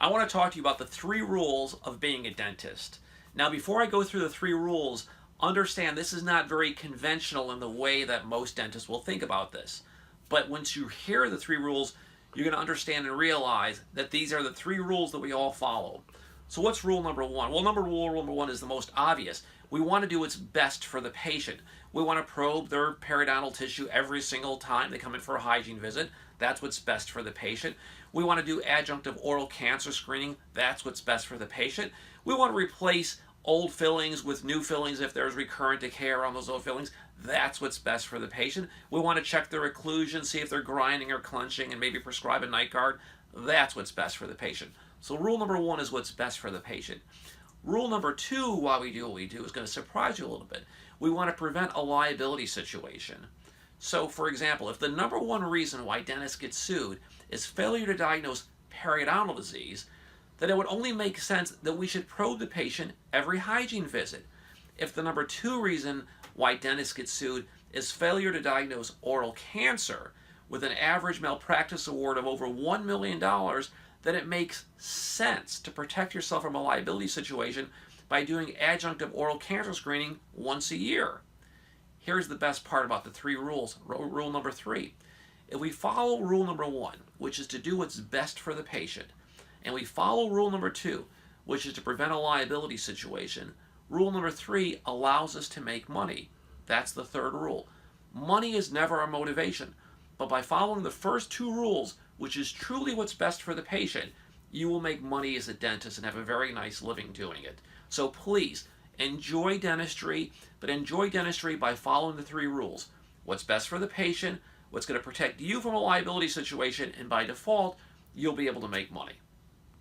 I want to talk to you about the 3 rules of being a dentist. Now, before I go through the 3 rules, understand this is not very conventional in the way that most dentists will think about this. But once you hear the 3 rules, you're going to understand and realize that these are the 3 rules that we all follow. So what's rule number 1? Well, rule number 1 is the most obvious. We want to do what's best for the patient. We want to probe their periodontal tissue every single time they come in for a hygiene visit. That's what's best for the patient. We want to do adjunctive oral cancer screening. That's what's best for the patient. We want to replace old fillings with new fillings if there's recurrent decay around those old fillings. That's what's best for the patient. We want to check their occlusion, see if they're grinding or clenching, and maybe prescribe a night guard. That's what's best for the patient. So rule number 1 is what's best for the patient. Rule number 2, while we do what we do, is going to surprise you a little bit. We want to prevent a liability situation. So, for example, if the number 1 reason why dentists get sued is failure to diagnose periodontal disease, then it would only make sense that we should probe the patient every hygiene visit. If the number 2 reason why dentists get sued is failure to diagnose oral cancer, with an average malpractice award of over $1 million, then it makes sense to protect yourself from a liability situation by doing adjunctive oral cancer screening once a year. Here's the best part about the 3 rules. Rule number 3. If we follow rule number 1, which is to do what's best for the patient, and we follow rule number 2, which is to prevent a liability situation, rule number 3 allows us to make money. That's the 3rd rule. Money is never our motivation, but by following the first 2 rules, which is truly what's best for the patient, you will make money as a dentist and have a very nice living doing it. So please, enjoy dentistry, but enjoy dentistry by following the 3 rules. What's best for the patient, what's going to protect you from a liability situation, and by default, you'll be able to make money.